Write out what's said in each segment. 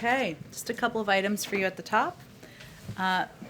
Okay, just a couple of items for you at the top.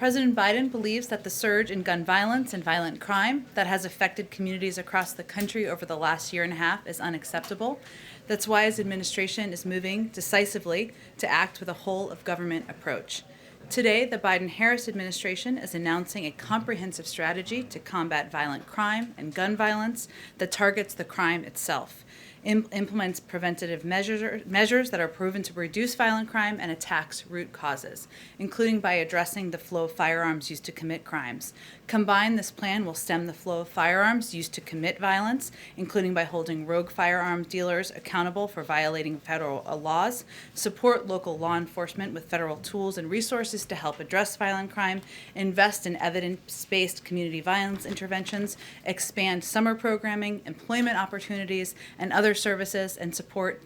President Biden believes that the surge in gun violence and violent crime that has affected communities across the country over the last year and a half is unacceptable. That's why his administration is moving decisively to act with a whole of government approach. Today, the Biden-Harris administration is announcing a comprehensive strategy to combat violent crime and gun violence that targets the crime itself, implements preventative measures that are proven to reduce violent crime and attacks root causes, including by addressing the flow of firearms used to commit crimes. Combined, this plan will stem the flow of firearms used to commit violence, including by holding rogue firearm dealers accountable for violating federal laws, support local law enforcement with federal tools and resources to help address violent crime, invest in evidence-based community violence interventions, expand summer programming, employment opportunities, and other services and support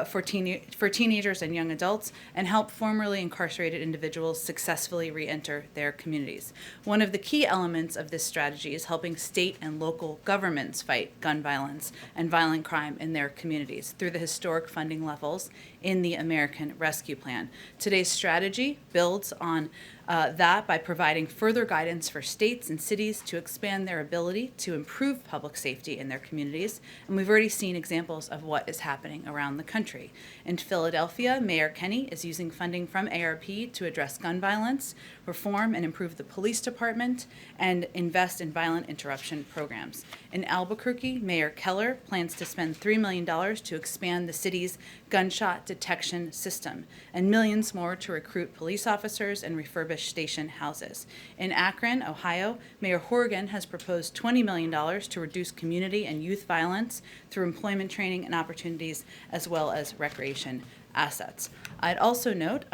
for teenagers and young adults, and help formerly incarcerated individuals successfully re-enter their communities. One of the key elements of this strategy is helping state and local governments fight gun violence and violent crime in their communities through the historic funding levels in the American Rescue Plan. Today's strategy builds on that by providing further guidance for states and cities to expand their ability to improve public safety in their communities, and we've already seen examples of what is happening around the country. In Philadelphia, Mayor Kenney is using funding from ARP to address gun violence, reform and improve the police department, and invest in violent interruption programs. In Albuquerque, Mayor Keller plans to spend $3 million to expand the city's gunshot detection system, and millions more to recruit police officers and refurbish station houses. In Akron, Ohio, Mayor Horgan has proposed $20 million to reduce community and youth violence through employment training and opportunities, as well as recreation assets. I'd also note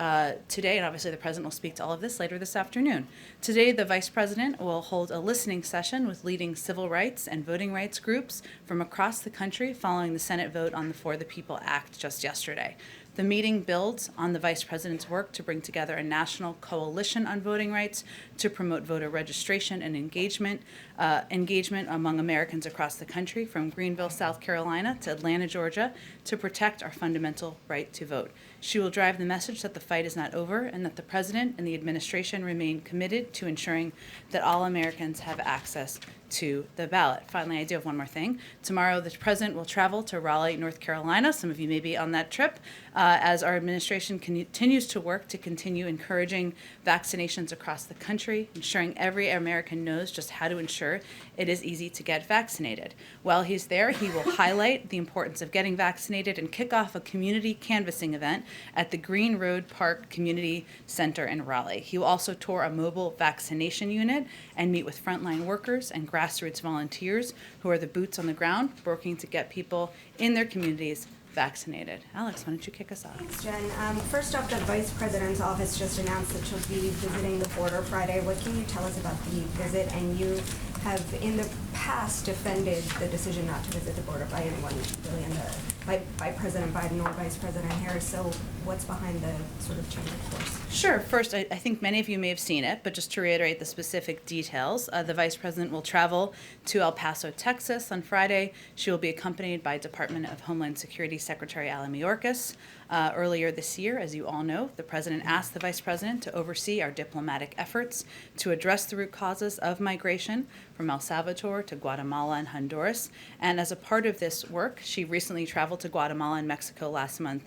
today, and obviously the President will speak to all of this later this afternoon, today the Vice President will hold a listening session with leading civil rights and voting rights groups from across the country following the Senate vote on the For the People Act just yesterday. The meeting builds on the Vice President's work to bring together a national coalition on voting rights to promote voter registration and engagement among Americans across the country, from Greenville, South Carolina to Atlanta, Georgia, to protect our fundamental right to vote. She will drive the message that the fight is not over and that the President and the administration remain committed to ensuring that all Americans have access to the ballot. Finally, I do have one more thing. Tomorrow, the President will travel to Raleigh, North Carolina. Some of you may be on that trip, as our administration continues to work to continue encouraging vaccinations across the country, ensuring every American knows just how to ensure it is easy to get vaccinated. While he's there, he will highlight the importance of getting vaccinated and kick off a community canvassing event at the Green Road Park Community Center in Raleigh. He will also tour a mobile vaccination unit and meet with frontline workers and grassroots volunteers who are the boots on the ground working to get people in their communities vaccinated. Alex, why don't you kick us off? Thanks, Jen. First off, the Vice President's office just announced that she'll be visiting the border Friday. What can you tell us about the visit? And you have in the past defended the decision not to visit the border by anyone, really, by President Biden or Vice President Harris. So what's behind the sort of change of course? Sure. First, I think many of you may have seen it, but just to reiterate the specific details, the Vice President will travel to El Paso, Texas on Friday. She will be accompanied by Department of Homeland Security Secretary Alan Mayorkas. Earlier this year, as you all know, the President asked the Vice President to oversee our diplomatic efforts to address the root causes of migration from El Salvador to Guatemala and Honduras. And as a part of this work, she recently traveled to Guatemala and Mexico last month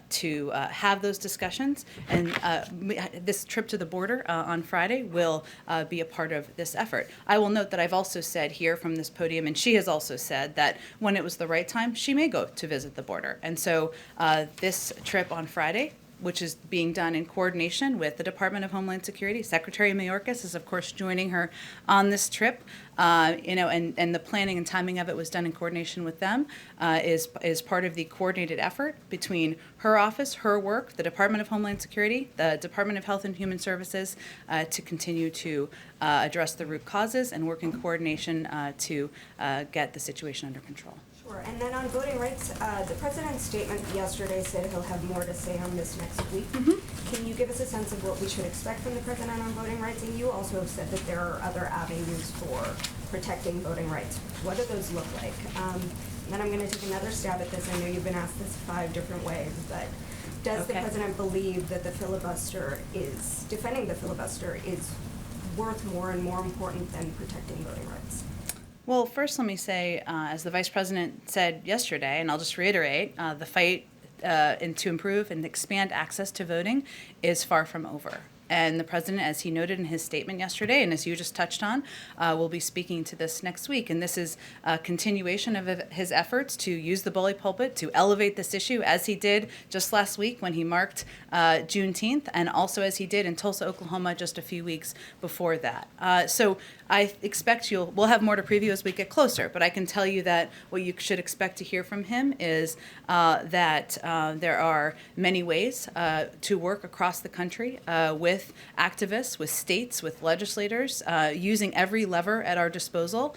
to have those discussions. And this trip to the border on Friday will be a part of this effort. I will note that I've also said here from this podium, and she has also said that when it was the right time, she may go to visit the border. And so this trip on Friday, which is being done in coordination with the Department of Homeland Security. Secretary Mayorkas is, of course, joining her on this trip, and the planning and timing of it was done in coordination with them, is part of the coordinated effort between her office, her work, the Department of Homeland Security, the Department of Health and Human Services, to continue to address the root causes and work in coordination to get the situation under control. Sure. And then on voting rights, the President's statement yesterday said he'll have more to say on this next week. Mm-hmm. Can you give us a sense of what we should expect from the President on voting rights? And you also have said that there are other avenues for protecting voting rights. What do those look like? Then I'm going to take another stab at this. I know you've been asked this 5 different ways, but Does the Okay. president believe that defending the filibuster is worth more and more important than protecting voting rights? Well, first, let me say, as the vice president said yesterday, and I'll just reiterate, the fight to improve and expand access to voting is far from over. And the president, as he noted in his statement yesterday, and as you just touched on, will be speaking to this next week. And this is a continuation of his efforts to use the bully pulpit to elevate this issue, as he did just last week when he marked Juneteenth, and also as he did in Tulsa, Oklahoma, just a few weeks before that. So I expect we'll have more to preview as we get closer, but I can tell you that what you should expect to hear from him is that there are many ways to work across the country with activists, with states, with legislators, using every lever at our disposal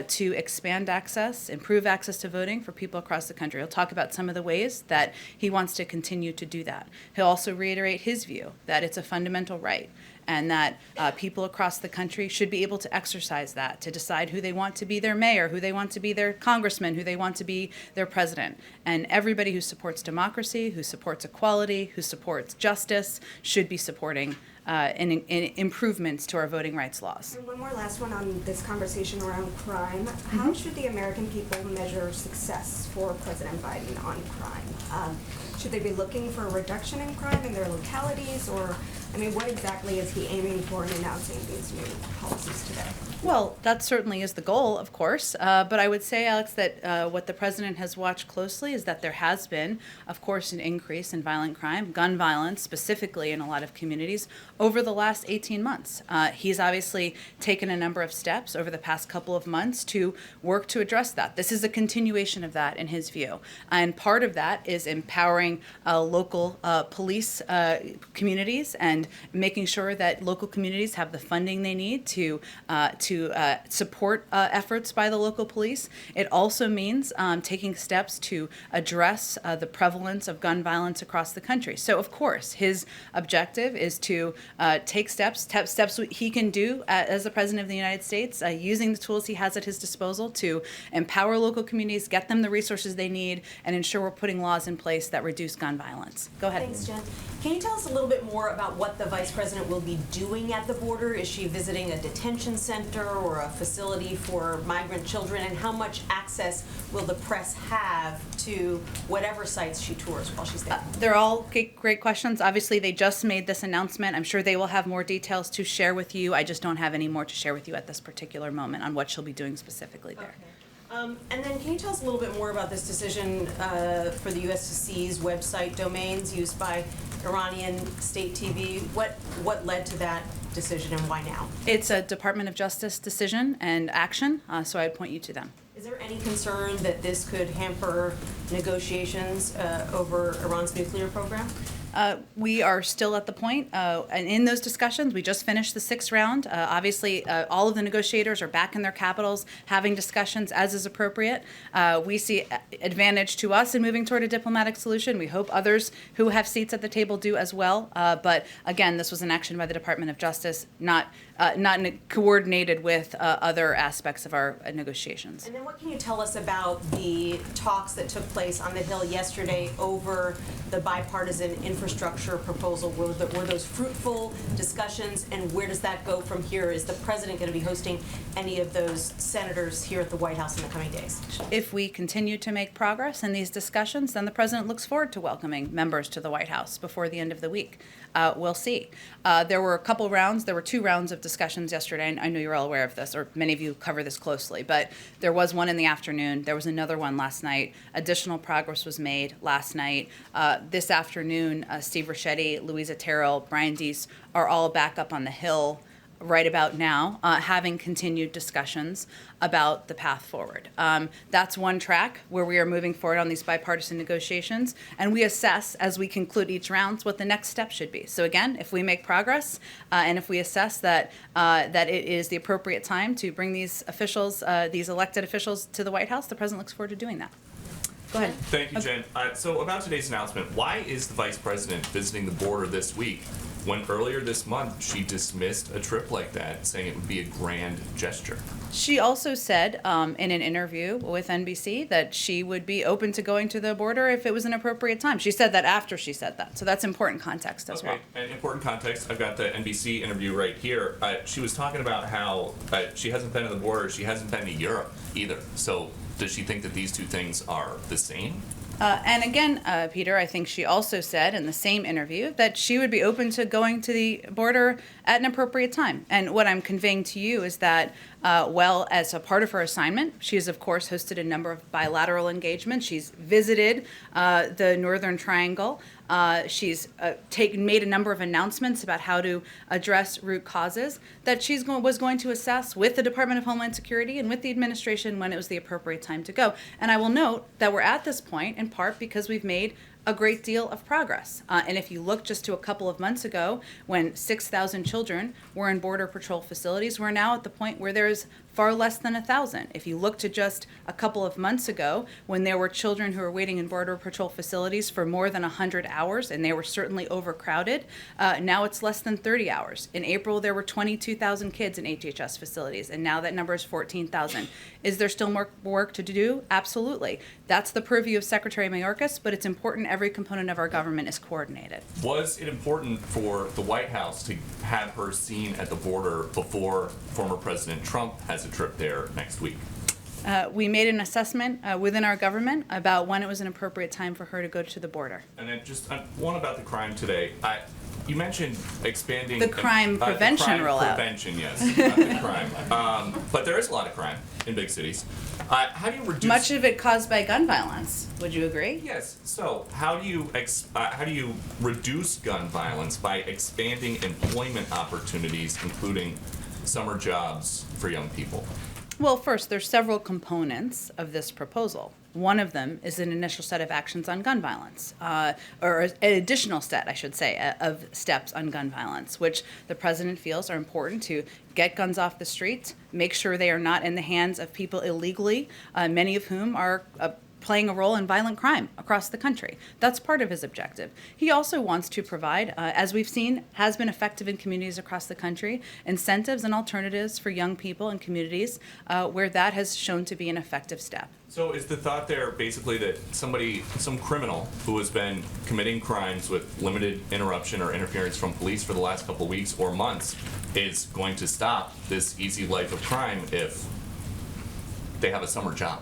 to expand access, improve access to voting for people across the country. He'll talk about some of the ways that he wants to continue to do that. He'll also reiterate his view that it's a fundamental right, and that people across the country should be able to exercise that, to decide who they want to be their mayor, who they want to be their congressman, who they want to be their president. And everybody who supports democracy, who supports equality, who supports justice, should be supporting in improvements to our voting rights laws. And one more last one on this conversation around crime. How should the American people measure success for President Biden on crime? Should they be looking for a reduction in crime in their localities, or, I mean, what exactly is he aiming for in announcing these new policies today? Well, that certainly is the goal, of course. But I would say, Alex, that what the president has watched closely is that there has been, of course, an increase in violent crime, gun violence specifically in a lot of communities, over the last 18 months. He's obviously taken a number of steps over the past couple of months to work to address that. This is a continuation of that in his view. And part of that is empowering local police communities and making sure that local communities have the funding they need to support efforts by the local police. It also means taking steps to address the prevalence of gun violence across the country. So, of course, his objective is to take steps he can do as the President of the United States, using the tools he has at his disposal to empower local communities, get them the resources they need, and ensure we're putting laws in place that reduce gun violence. Go ahead. Thanks, Jen. Can you tell us a little bit more about what the Vice President will be doing at the border? Is she visiting a detention center or a facility for migrant children? And how much access will the press have to whatever sites she tours while she's there? They're all great questions. Obviously, they just made this announcement. I'm sure they will have more details to share with you. I just don't have any more to share with you at this particular moment on what she'll be doing specifically there. Okay. And then can you tell us a little bit more about this decision for the U.S. to seize website domains used by Iranian state TV? What led to that decision and why now? It's a Department of Justice decision and action, so I'd point you to them. Is there any concern that this could hamper negotiations over Iran's nuclear program? We are still at the point, and in those discussions, we just finished the sixth round. Obviously, all of the negotiators are back in their capitals, having discussions as is appropriate. We see advantage to us in moving toward a diplomatic solution. We hope others who have seats at the table do as well. But again, this was an action by the Department of Justice, not coordinated with other aspects of our negotiations. And then what can you tell us about the talks that took place on the Hill yesterday over the bipartisan infrastructure proposal? Were those fruitful discussions, and where does that go from here? Is the president going to be hosting any of those senators here at the White House in the coming days? If we continue to make progress in these discussions, then the president looks forward to welcoming members to the White House before the end of the week. We'll see. There were two rounds of discussions yesterday, and I know you're all aware of this, or many of you cover this closely, but there was one in the afternoon. There was another one last night. Additional progress was made last night. This afternoon, Steve Ricchetti, Louisa Terrell, Brian Deese are all back up on the Hill right about now, having continued discussions about the path forward. That's one track where we are moving forward on these bipartisan negotiations, and we assess as we conclude each round what the next step should be. So again, if we make progress and if we assess that it is the appropriate time to bring these officials, these elected officials to the White House, the president looks forward to doing that. Go ahead. Thank you, Jen. So about today's announcement, why is the Vice President visiting the border this week? when earlier this month she dismissed a trip like that, saying it would be a grand gesture. She also said in an interview with NBC that she would be open to going to the border if it was an appropriate time. She said that after she said that. So that's important context as well. Okay, and important context, I've got the NBC interview right here. She was talking about how she hasn't been to the border, she hasn't been to Europe either. So does she think that these two things are the same? And again, Peter, I think she also said in the same interview that she would be open to going to the border at an appropriate time. And what I'm conveying to you is that, as a part of her assignment, she has, of course, hosted a number of bilateral engagements. She's visited the Northern Triangle. She's made a number of announcements about how to address root causes that was going to assess with the Department of Homeland Security and with the administration when it was the appropriate time to go. And I will note that we're at this point in part because we've made a great deal of progress. And if you look just to a couple of months ago, when 6,000 children were in Border Patrol facilities, we're now at the point where there's far less than 1,000. If you look to just a couple of months ago, when there were children who were waiting in Border Patrol facilities for more than 100 hours, and they were certainly overcrowded, now it's less than 30 hours. In April, there were 22,000 kids in HHS facilities, and now that number is 14,000. Is there still more work to do? Absolutely. That's the purview of Secretary Mayorkas, but it's important every component of our government is coordinated. Was it important for the White House to have her seen at the border before former President Trump has a trip there next week? We made an assessment within our government about when it was an appropriate time for her to go to the border. And then just one about the crime today. You mentioned expanding The crime prevention crime rollout. Prevention, yes, not the crime. But there is a lot of crime in big cities. How do you reduce? Much of it caused by gun violence. Would you agree? Yes. So how do you reduce gun violence by expanding employment opportunities, including summer jobs for young people? Well, first, there's several components of this proposal. One of them is an initial set of actions on gun violence, or an additional set, I should say, of steps on gun violence, which the president feels are important to get guns off the streets, make sure they are not in the hands of people illegally, many of whom are playing a role in violent crime across the country. That's part of his objective. He also wants to provide, as we've seen, has been effective in communities across the country, incentives and alternatives for young people and communities where that has shown to be an effective step. So is the thought there basically that some criminal who has been committing crimes with limited interruption or interference from police for the last couple of weeks or months is going to stop this easy life of crime if they have a summer job?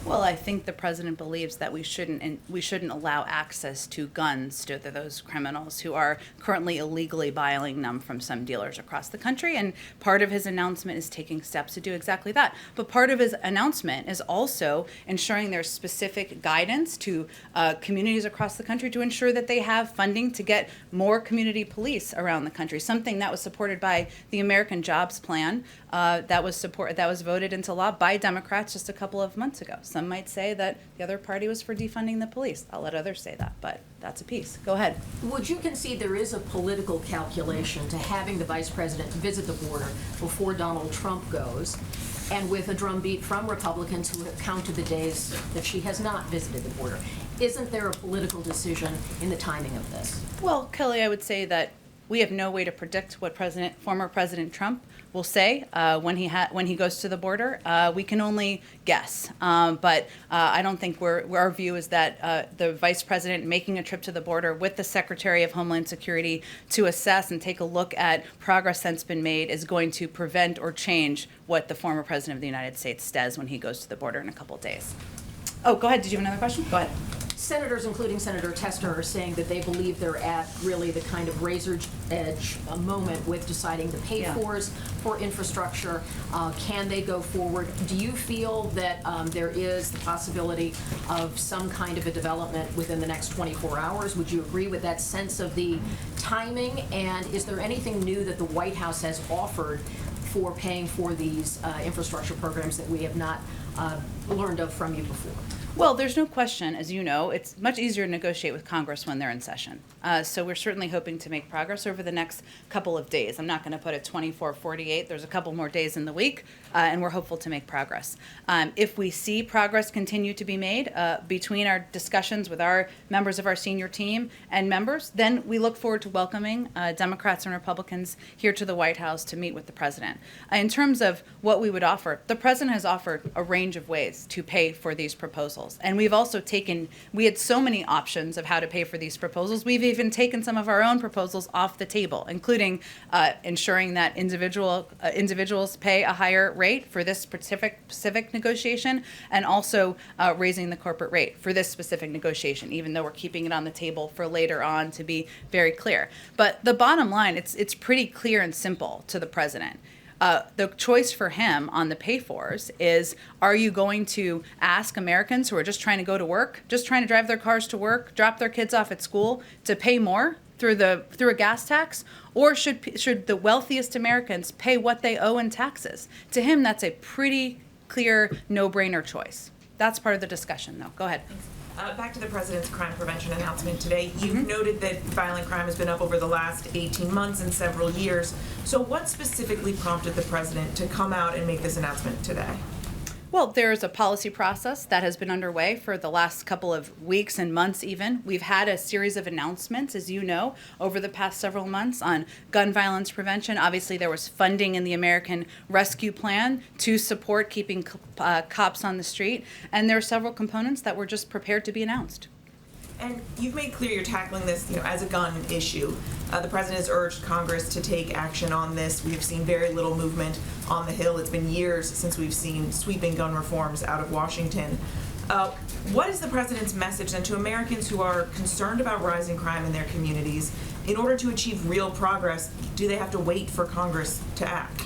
Well, I think the president believes that we shouldn't allow access to guns to those criminals who are currently illegally buying them from some dealers across the country. And part of his announcement is taking steps to do exactly that. But part of his announcement is also ensuring there's specific guidance to communities across the country to ensure that they have funding to get more community police around the country. Something that was supported by the American Jobs Plan that was voted into law by Democrats just a couple of months ago. Some might say that the other party was for defunding the police. I'll let others say that, but that's a piece. Go ahead. Would you concede there is a political calculation to having the vice president visit the border before Donald Trump goes, and with a drumbeat from Republicans who have counted the days that she has not visited the border? Isn't there a political decision in the timing of this? Well, Kelly, I would say that we have no way to predict what former President Trump will say when he goes to the border. We can only guess. But I don't think our view is that the vice president making a trip to the border with the Secretary of Homeland Security to assess and take a look at progress that's been made is going to prevent or change what the former president of the United States does when he goes to the border in a couple of days. Oh, go ahead. Did you have another question? Go ahead. Senators, including Senator Tester, are saying that they believe they're at really the kind of razor's edge moment with deciding the pay-fors for infrastructure. Can they go forward? Do you feel that there is the possibility of some kind of a development within the next 24 hours? Would you agree with that sense of the timing? And is there anything new that the White House has offered for paying for these infrastructure programs that we have not learned of from you before? Well, there's no question, as you know, it's much easier to negotiate with Congress when they're in session. So we're certainly hoping to make progress over the next couple of days. I'm not going to put it 24, 48. There's a couple more days in the week, and we're hopeful to make progress. If we see progress continue to be made between our discussions with our members of our senior team and members, then we look forward to welcoming Democrats and Republicans here to the White House to meet with the president. In terms of what we would offer, the president has offered a range of ways to pay for these proposals. And we've also we had so many options of how to pay for these proposals. We've even taken some of our own proposals off the table, including ensuring that individuals pay a higher rate for this specific negotiation, and also raising the corporate rate for this specific negotiation, even though we're keeping it on the table for later on to be very clear. But the bottom line, it's pretty clear and simple to the president. The choice for him on the pay-fors is, are you going to ask Americans who are just trying to go to work, just trying to drive their cars to work, drop their kids off at school, to pay more through a gas tax? Or should the wealthiest Americans pay what they owe in taxes? To him, that's a pretty clear, no-brainer choice. That's part of the discussion, though. Go ahead. Back to the president's crime prevention announcement today. You've noted that violent crime has been up over the last 18 months and several years. So what specifically prompted the president to come out and make this announcement today? Well, there's a policy process that has been underway for the last couple of weeks and months even. We've had a series of announcements, as you know, over the past several months on gun violence prevention. Obviously, there was funding in the American Rescue Plan to support keeping cops on the street. And there are several components that were just prepared to be announced. And you've made clear you're tackling this, as a gun issue. The president has urged Congress to take action on this. We have seen very little movement on the Hill. It's been years since we've seen sweeping gun reforms out of Washington. What is the president's message then to Americans who are concerned about rising crime in their communities? In order to achieve real progress, do they have to wait for Congress to act?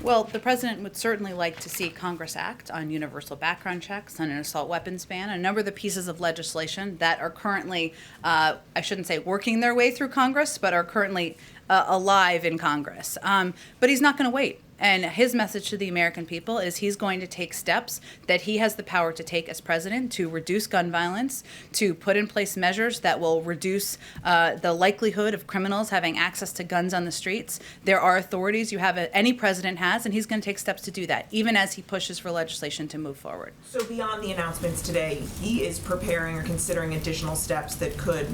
Well, the president would certainly like to see Congress act on universal background checks, on an assault weapons ban, a number of the pieces of legislation that are currently, I shouldn't say working their way through Congress, but are currently alive in Congress. But he's not going to wait. And his message to the American people is he's going to take steps that he has the power to take as president to reduce gun violence, to put in place measures that will reduce the likelihood of criminals having access to guns on the streets. There are authorities any president has, and he's going to take steps to do that, even as he pushes for legislation to move forward. So beyond the announcements today, he is preparing or considering additional steps that could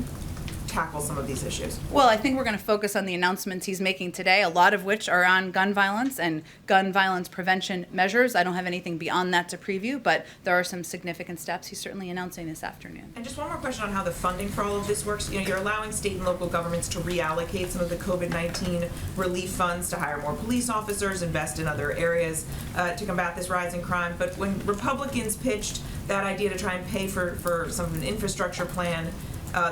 tackle some of these issues? Well, I think we're going to focus on the announcements he's making today, a lot of which are on gun violence and gun violence prevention measures. I don't have anything beyond that to preview, but there are some significant steps he's certainly announcing this afternoon. And just one more question on how the funding for all of this works. You're allowing state and local governments to reallocate some of the COVID-19 relief funds to hire more police officers, invest in other areas to combat this rising crime. But when Republicans pitched that idea to try and pay for some of an infrastructure plan,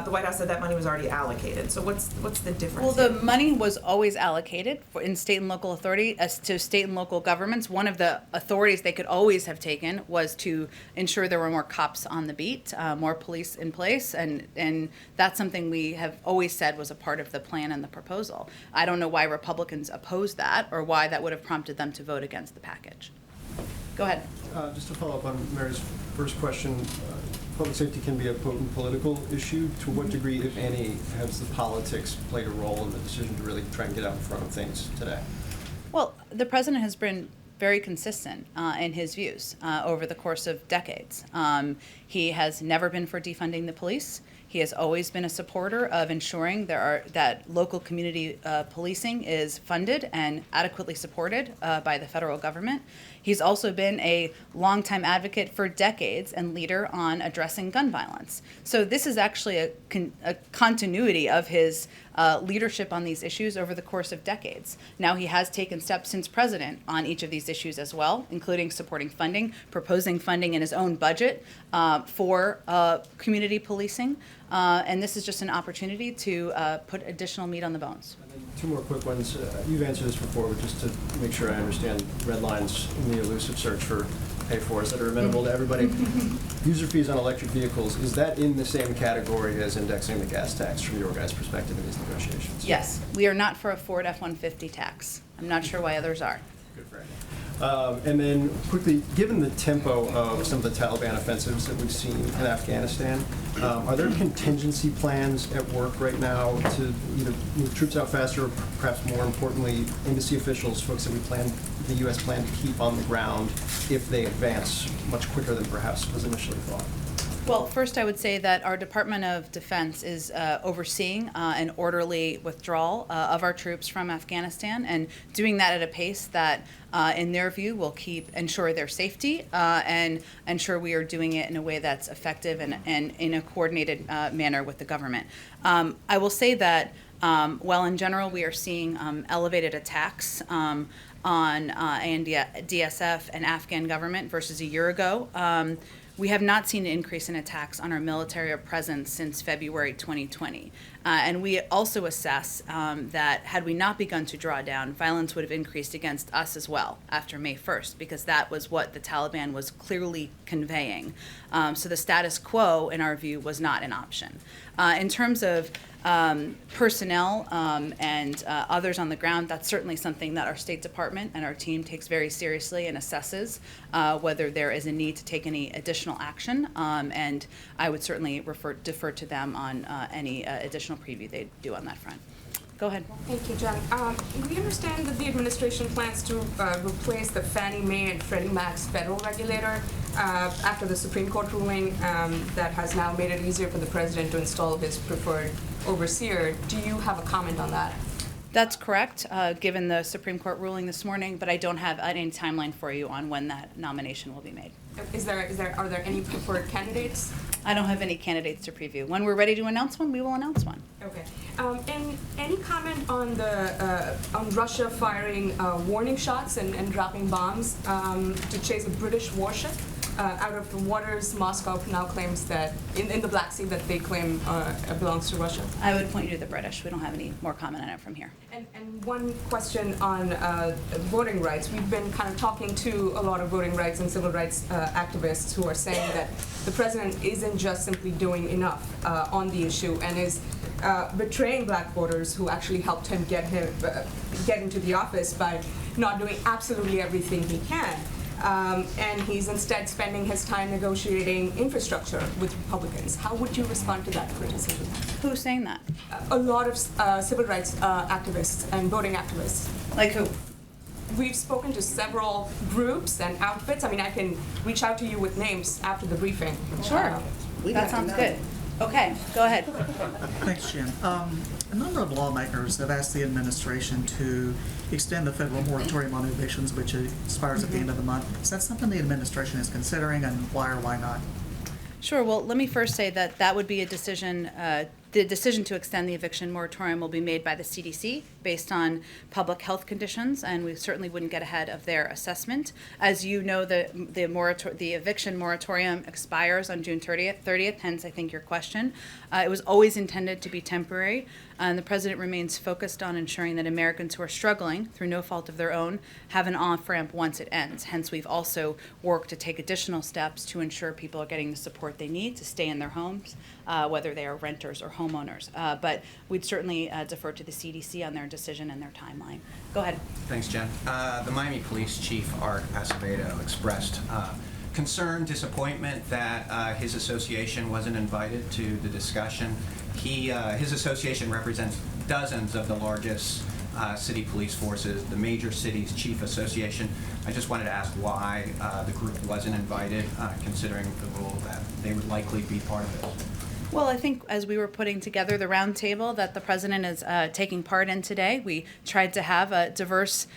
the White House said that money was already allocated. So what's the difference? Well, the money was always allocated in state and local authority to state and local governments. One of the authorities they could always have taken was to ensure there were more cops on the beat, more police in place, and that's something we have always said was a part of the plan and the proposal. I don't know why Republicans opposed that or why that would have prompted them to vote against the package. Go ahead. Just to follow up on Mary's first question, public safety can be a potent political issue. To what degree, if any, has the politics played a role in the decision to really try and get out in front of things today? Well, the president has been very consistent in his views over the course of decades. He has never been for defunding the police. He has always been a supporter of ensuring that local community policing is funded and adequately supported by the federal government. He's also been a longtime advocate for decades and leader on addressing gun violence. So this is actually a continuity of his leadership on these issues over the course of decades. Now he has taken steps since president on each of these issues as well, including supporting funding, proposing funding in his own budget for community policing. And this is just an opportunity to put additional meat on the bones. And then two more quick ones. You've answered this before, but just to make sure I understand red lines in the elusive search for pay-fors that are amenable to everybody. User fees on electric vehicles, is that in the same category as indexing the gas tax from your guys' perspective in these negotiations? Yes, we are not for a Ford F-150 tax. I'm not sure why others are. Good for And then quickly, given the tempo of some of the Taliban offensives that we've seen in Afghanistan, are there contingency plans at work right now to either move troops out faster or perhaps more importantly, embassy officials, folks that the U.S. plan to keep on the ground if they advance much quicker than perhaps was initially thought? Well, first, I would say that our Department of Defense is overseeing an orderly withdrawal of our troops from Afghanistan and doing that at a pace that, in their view, will ensure their safety and ensure we are doing it in a way that's effective and in a coordinated manner with the government. I will say that, while in general we are seeing elevated attacks on DSF and Afghan government versus a year ago, we have not seen an increase in attacks on our military presence since February 2020. And we also assess that had we not begun to draw down, violence would have increased against us as well after May 1st, because that was what the Taliban was clearly conveying. So the status quo, in our view, was not an option. In terms of personnel and others on the ground, that's certainly something that our State Department and our team takes very seriously and assesses whether there is a need to take any additional action. And I would certainly defer to them on any additional preview they do on that front. Go ahead. Thank you, Jen. We understand that the administration plans to replace the Fannie Mae and Freddie Mac's federal regulator after the Supreme Court ruling that has now made it easier for the president to install his preferred overseer. Do you have a comment on that? That's correct, given the Supreme Court ruling this morning, but I don't have any timeline for you on when that nomination will be made. Are there any preferred candidates? I don't have any candidates to preview. When we're ready to announce one, we will announce one. Okay. And any comment on on Russia firing warning shots and dropping bombs to chase a British warship out of the waters? Moscow now claims that in the Black Sea that they claim belongs to Russia. I would point you to the British. We don't have any more comment on it from here. And one question on voting rights. We've been kind of talking to a lot of voting rights and civil rights activists who are saying that the president isn't just simply doing enough on the issue and is betraying black voters who actually helped him get into the office by not doing absolutely everything he can. And he's instead spending his time negotiating infrastructure with Republicans. How would you respond to that criticism? Who's saying that? A lot of civil rights activists and voting activists. Like who? We've spoken to several groups and outfits. I mean, I can reach out to you with names after the briefing. Sure. That sounds good. Okay, go ahead. Thanks, Jen. A number of lawmakers have asked the administration to extend the federal moratorium on evictions, which expires at the end of the month. Is that something the administration is considering, and why or why not? Sure. Well, let me first say that would be a decision. The decision to extend the eviction moratorium will be made by the CDC based on public health conditions, and we certainly wouldn't get ahead of their assessment. As you know, the eviction moratorium expires on June 30th, hence I think your question. It was always intended to be temporary, and the president remains focused on ensuring that Americans who are struggling through no fault of their own have an off-ramp once it ends. Hence, we've also worked to take additional steps to ensure people are getting the support they need to stay in their homes, whether they are renters or homeowners. But we'd certainly defer to the CDC on their decision and their timeline. Go ahead. Thanks, Jen. The Miami Police Chief, Art Acevedo, expressed concern, disappointment that his association wasn't invited to the discussion. His association represents dozens of the largest city police forces, the major cities chief association. I just wanted to ask why the group wasn't invited, considering the role that they would likely be part of it. Well, I think as we were putting together the roundtable that the president is taking part in today, we tried to have a diverse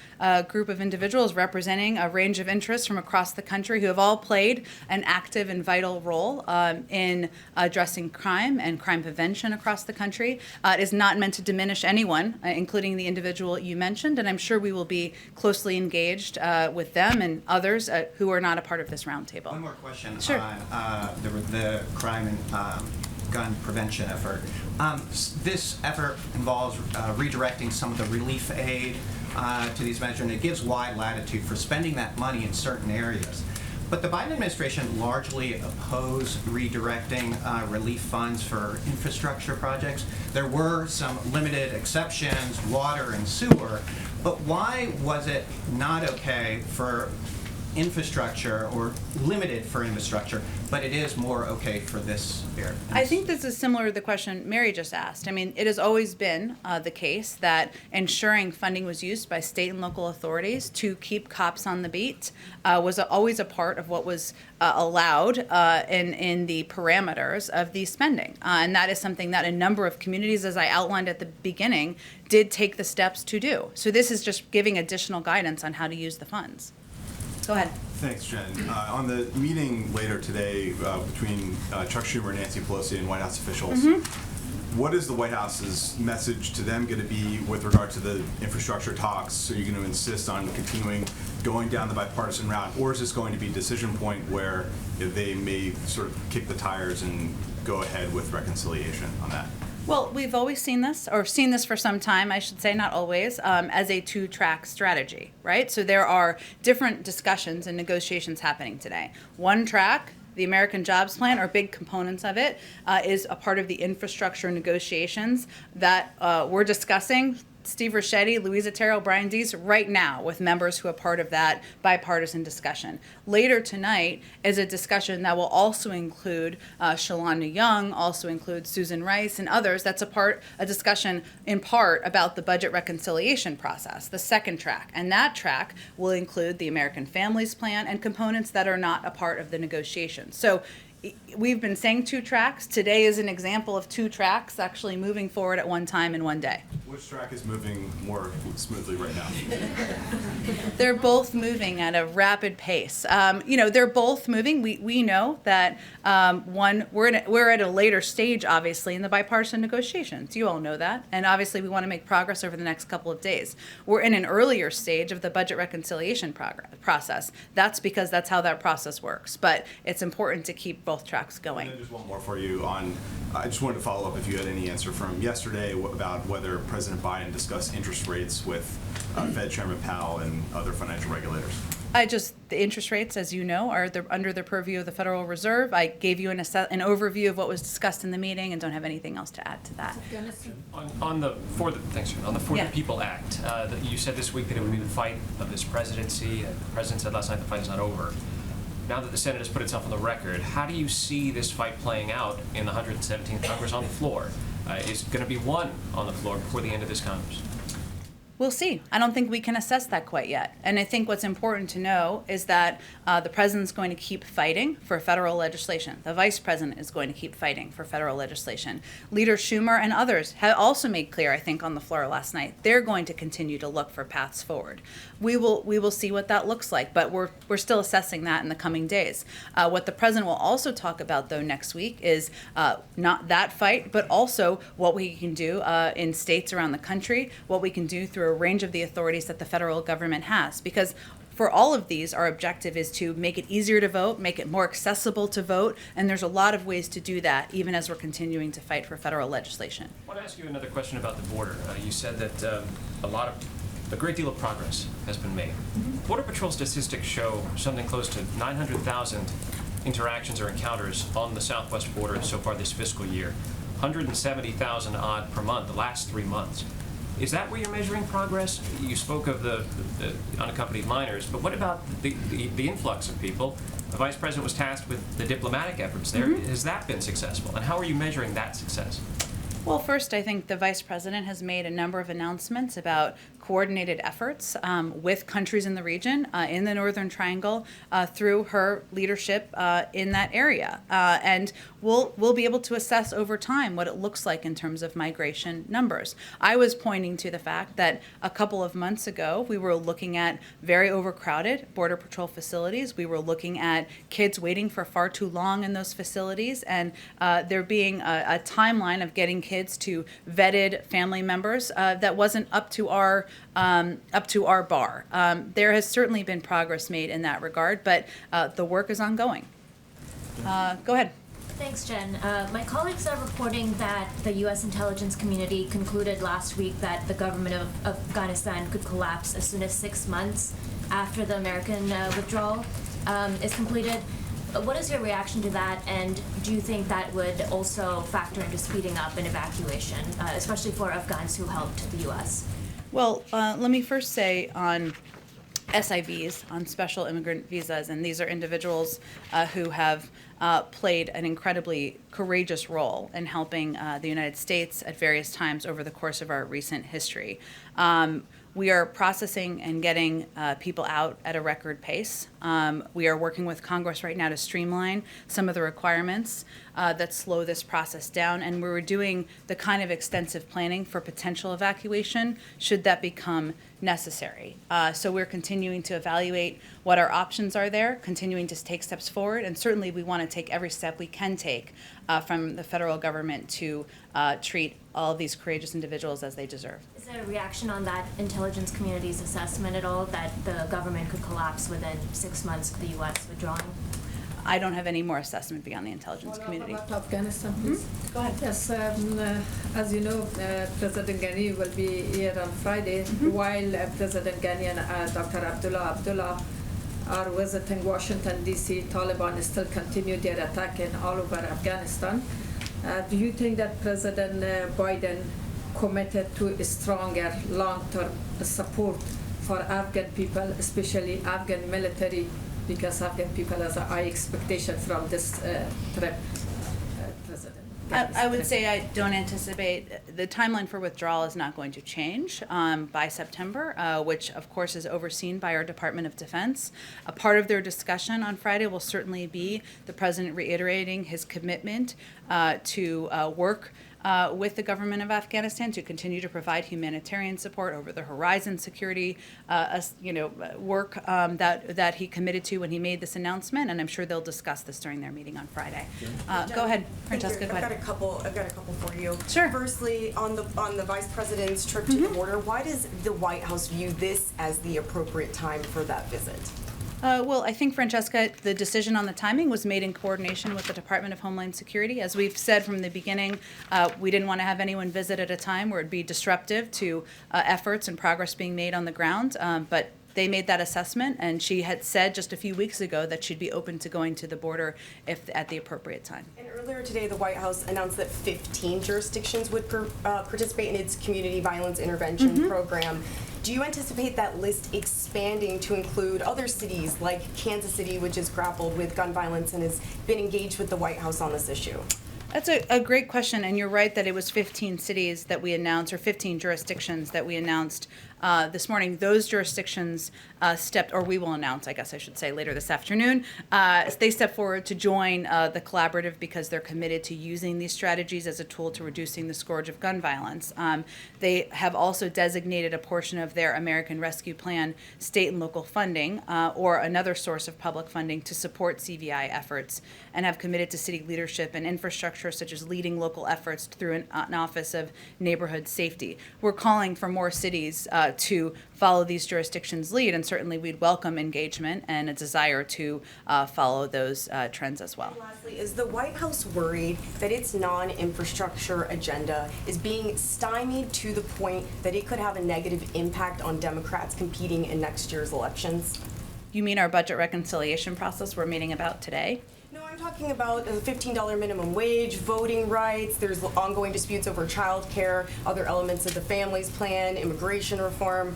group of individuals representing a range of interests from across the country who have all played an active and vital role in addressing crime and crime prevention across the country. It is not meant to diminish anyone, including the individual you mentioned, and I'm sure we will be closely engaged with them and others who are not a part of this roundtable. One more question Sure. on the crime and gun prevention effort. This effort involves redirecting some of the relief aid to these measures, and it gives wide latitude for spending that money in certain areas. But the Biden administration largely opposed redirecting relief funds for infrastructure projects. There were some limited exceptions, water and sewer, but why was it not okay for infrastructure or limited for infrastructure, but it is more okay for this area? I think this is similar to the question Mary just asked. I mean, it has always been the case that ensuring funding was used by state and local authorities to keep cops on the beat was always a part of what was allowed in the parameters of the spending. And that is something that a number of communities, as I outlined at the beginning, did take the steps to do. So this is just giving additional guidance on how to use the funds. Go ahead. Thanks, Jen. On the meeting later today between Chuck Schumer, Nancy Pelosi, and White House officials, what is the White House's message to them going to be with regard to the infrastructure talks? Are you going to insist on continuing going down the bipartisan route, or is this going to be a decision point where they may sort of kick the tires and go ahead with reconciliation on that? Well, we've always seen this, or seen this for some time, I should say, not always, as a two-track strategy, right? So there are different discussions and negotiations happening today. One track, the American Jobs Plan, or big components of it, is a part of the infrastructure negotiations that we're discussing. Steve Ricchetti, Louisa Terrell, Brian Deese, right now with members who are part of that bipartisan discussion. Later tonight is a discussion that will also include Shalanda Young, also include Susan Rice and others. That's a discussion in part about the budget reconciliation process, the second track. And that track will include the American Families Plan and components that are not a part of the negotiations. So we've been saying two tracks. Today is an example of two tracks actually moving forward at one time in one day. Which track is moving more smoothly right now? They're both moving at a rapid pace. They're both moving. We know that we're at a later stage, obviously, in the bipartisan negotiations. You all know that. And obviously, we want to make progress over the next couple of days. We're in an earlier stage of the budget reconciliation process. That's because that's how that process works. But it's important to keep both tracks going. And then just one more for you on, I just wanted to follow up if you had any answer from yesterday about whether President Biden discussed interest rates with Fed Chairman Powell and other financial regulators. The interest rates, as you know, are under the purview of the Federal Reserve. I gave you an overview of what was discussed in the meeting and don't have anything else to add to that. On the For the People Act, you said this week that it would be the fight of this presidency. The president said last night the fight is not over. Now that the Senate has put itself on the record, how do you see this fight playing out in the 117th Congress on the floor? Is it going to be won on the floor before the end of this Congress? We'll see. I don't think we can assess that quite yet. And I think what's important to know is that the president's going to keep fighting for federal legislation. The vice president is going to keep fighting for federal legislation. Leader Schumer and others have also made clear, I think, on the floor last night, they're going to continue to look for paths forward. We will see what that looks like, but we're still assessing that in the coming days. What the president will also talk about, though, next week is not that fight, but also what we can do in states around the country, what we can do through a range of the authorities that the federal government has. Because for all of these, our objective is to make it easier to vote, make it more accessible to vote, and there's a lot of ways to do that, even as we're continuing to fight for federal legislation. I want to ask you another question about the border. You said that a great deal of progress has been made. Border Patrol statistics show something close to 900,000 interactions or encounters on the southwest border so far this fiscal year, 170,000 odd per month, the last 3 months. Is that where you're measuring progress? You spoke of the unaccompanied minors, but what about the influx of people? The vice president was tasked with the diplomatic efforts there. Has that been successful? And how are you measuring that success? Well, first, I think the vice president has made a number of announcements about coordinated efforts with countries in the region, in the Northern Triangle, through her leadership in that area. And we'll be able to assess over time what it looks like in terms of migration numbers. I was pointing to the fact that a couple of months ago, we were looking at very overcrowded Border Patrol facilities. We were looking at kids waiting for far too long in those facilities, and there being a timeline of getting kids to vetted family members that wasn't up to our bar. There has certainly been progress made in that regard, but the work is ongoing. Go ahead. Thanks, Jen. My colleagues are reporting that the U.S. intelligence community concluded last week that the government of Afghanistan could collapse as soon as 6 months after the American withdrawal. is completed. What is your reaction to that, and do you think that would also factor into speeding up an evacuation, especially for Afghans who helped the U.S.? Well, let me first say on SIVs, on special immigrant visas, and these are individuals who have played an incredibly courageous role in helping the United States at various times over the course of our recent history. We are processing and getting people out at a record pace. We are working with Congress right now to streamline some of the requirements that slow this process down, and we're doing the kind of extensive planning for potential evacuation should that become necessary. So we're continuing to evaluate what our options are there, continuing to take steps forward, and certainly we want to take every step we can take from the federal government to treat all of these courageous individuals as they deserve. Is there a reaction on that intelligence community's assessment at all, that the government could collapse within 6 months of the U.S. withdrawing? I don't have any more assessment beyond the intelligence community. About Afghanistan, please. Go ahead. Yes, as you know, President Ghani will be here on Friday, while President Ghani and Dr. Abdullah are visiting Washington, D.C. Taliban still continue their attack in all over Afghanistan. Do you think that President Biden committed to a stronger long-term support for Afghan people, especially Afghan military, because Afghan people has a high expectation from this trip, President? I would say I don't anticipate, the timeline for withdrawal is not going to change by September, which of course is overseen by our Department of Defense. A part of their discussion on Friday will certainly be the President reiterating his commitment to work with the government of Afghanistan to continue to provide humanitarian support, over the horizon security, work that he committed to when he made this announcement, and I'm sure they'll discuss this during their meeting on Friday. Go ahead, Francesca. Go ahead. I've got a couple for you. Sure. Firstly, on the Vice President's trip to the border, why does the White House view this as the appropriate time for that visit? Well, I think, Francesca, the decision on the timing was made in coordination with the Department of Homeland Security. As we've said from the beginning, we didn't want to have anyone visit at a time where it'd be disruptive to efforts and progress being made on the ground. But they made that assessment, and she had said just a few weeks ago that she'd be open to going to the border if at the appropriate time. And earlier today, the White House announced that 15 jurisdictions would participate in its community violence intervention program. Do you anticipate that list expanding to include other cities like Kansas City, which has grappled with gun violence and has been engaged with the White House on this issue? That's a great question, and you're right that it was 15 cities that we announced, or 15 jurisdictions that we announced this morning. Those jurisdictions we will announce, I guess I should say, later this afternoon. They stepped forward to join the collaborative because they're committed to using these strategies as a tool to reducing the scourge of gun violence. They have also designated a portion of their American Rescue Plan state and local funding or another source of public funding to support CVI efforts, and have committed to city leadership and infrastructure, such as leading local efforts through an Office of Neighborhood Safety. We're calling for more cities to follow these jurisdictions' lead, and certainly we'd welcome engagement and a desire to follow those trends as well. And lastly, is the White House worried that its non-infrastructure agenda is being stymied to the point that it could have a negative impact on Democrats competing in next year's elections? You mean our budget reconciliation process we're meeting about today? No, I'm talking about the $15 minimum wage, voting rights, there's ongoing disputes over child care, other elements of the families plan, immigration reform.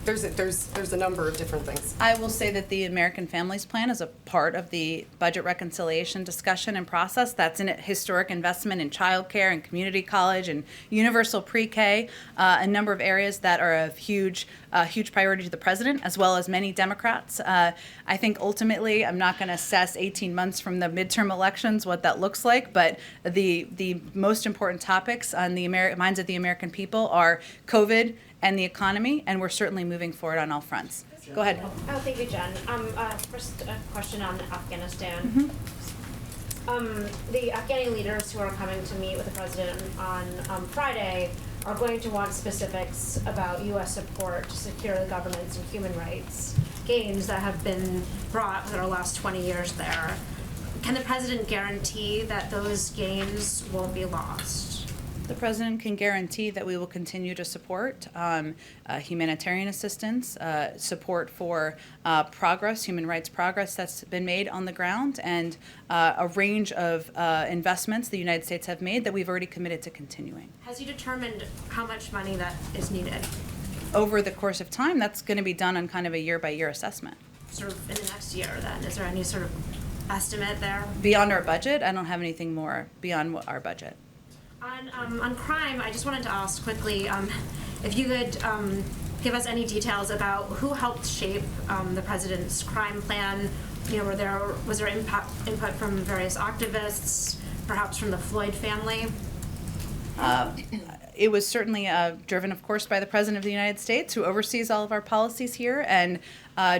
There's a number of different things. I will say that the American Families Plan is a part of the budget reconciliation discussion and process. That's an historic investment in childcare and community college and universal pre-K, a number of areas that are of huge priority to the president, as well as many Democrats. I think ultimately, I'm not going to assess 18 months from the midterm elections what that looks like, but the most important topics on the minds of the American people are COVID and the economy, and we're certainly moving forward on all fronts. Go ahead. Oh, thank you, Jen. First, a question on Afghanistan. The Afghani leaders who are coming to meet with the president on Friday are going to want specifics about U.S. support to secure the governance and human rights gains that have been brought for the last 20 years there. Can the president guarantee that those gains won't be lost? The President can guarantee that we will continue to support humanitarian assistance, support for progress, human rights progress that's been made on the ground, and a range of investments the United States have made that we've already committed to continuing. Has he determined how much money that is needed? Over the course of time, that's going to be done on kind of a year-by-year assessment. Sort of in the next year then? Is there any sort of estimate there? Beyond our budget, I don't have anything more beyond our budget. On crime, I just wanted to ask quickly if you could give us any details about who helped shape the president's crime plan. You know, was there input from various activists, perhaps from the Floyd family? It was certainly driven, of course, by the President of the United States, who oversees all of our policies here, and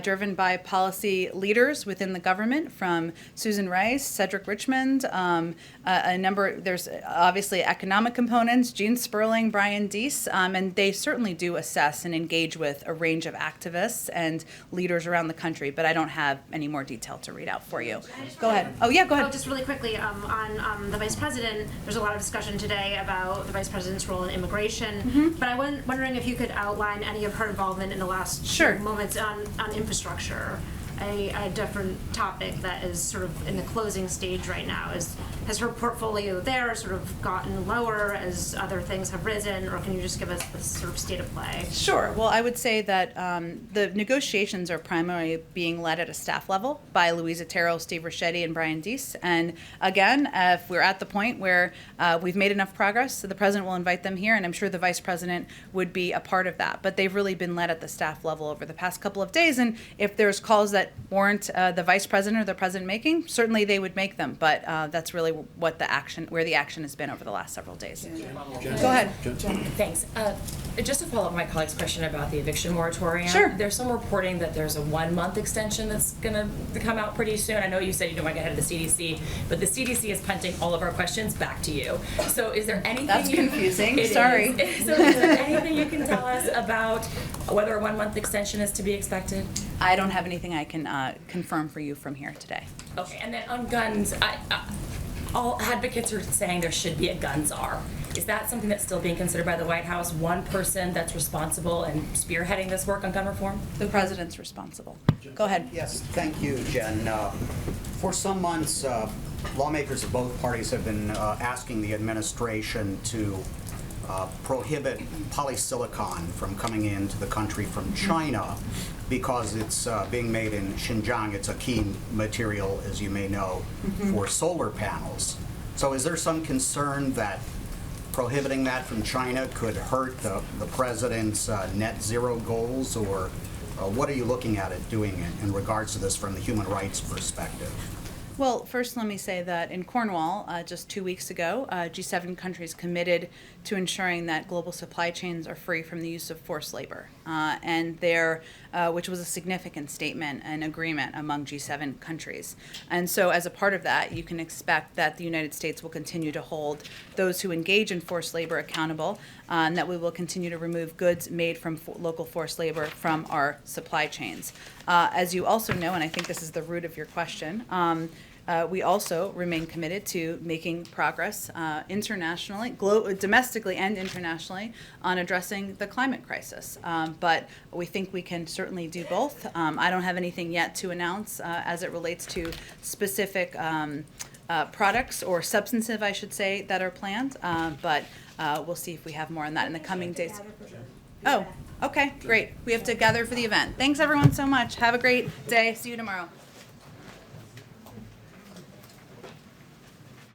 driven by policy leaders within the government, from Susan Rice, Cedric Richmond, a number. There's obviously economic components, Gene Sperling, Brian Deese, and they certainly do assess and engage with a range of activists and leaders around the country. But I don't have any more detail to read out for you. Go ahead. Oh yeah, go ahead. Just really quickly on the Vice President. There's a lot of discussion today about the Vice President's role in immigration. But I was wondering if you could outline any of her involvement in the last few moments on infrastructure, a different topic that is sort of in the closing stage right now. Has her portfolio there sort of gotten lower as other things have risen, or can you just give us the sort of state of play? Sure. Well, I would say that the negotiations are primarily being led at a staff level by Louisa Terrell, Steve Ricchetti, and Brian Deese. And again, if we're at the point where we've made enough progress, the President will invite them here, and I'm sure the Vice President would be a part of that. But they've really been led at the staff level over the past couple of days, and if there's calls that warrant the Vice President or the President making, certainly they would make them. But that's really where the action has been over the last several days. Go ahead. Thanks. Just to follow up my colleague's question about the eviction moratorium. Sure. There's some reporting that there's a 1-month extension that's going to come out pretty soon. I know you said you don't want to get ahead of the CDC, but the CDC is punting all of our questions back to you. So is there anything That's confusing. Sorry. So is there anything you can tell us about whether a 1-month extension is to be expected? I don't have anything I can confirm for you from here today. Okay, and then on guns, all advocates are saying there should be a gun czar. Is that something that's still being considered by the White House? One person that's responsible and spearheading this work on gun reform? The President's responsible. Go ahead. Yes, thank you, Jen. For some months, lawmakers of both parties have been asking the administration to prohibit polysilicon from coming into the country from China because it's being made in Xinjiang. It's a key material, as you may know, for solar panels. So is there some concern that prohibiting that from China could hurt the President's net zero goals, or what are you looking at it doing in regards to this from the human rights perspective? Well, first let me say that in Cornwall, just 2 weeks ago, G7 countries committed to ensuring that global supply chains are free from the use of forced labor, which was a significant statement and agreement among G7 countries. And so as a part of that, you can expect that the United States will continue to hold those who engage in forced labor accountable, and that we will continue to remove goods made from local forced labor from our supply chains. As you also know, and I think this is the root of your question, we also remain committed to making progress internationally, domestically and internationally, on addressing the climate crisis. But we think we can certainly do both. I don't have anything yet to announce as it relates to specific products, or substantive, I should say, that are planned. But we'll see if we have more on that in the coming days. Oh, okay, great. We have to gather for the event. Thanks, everyone, so much. Have a great day. See you tomorrow.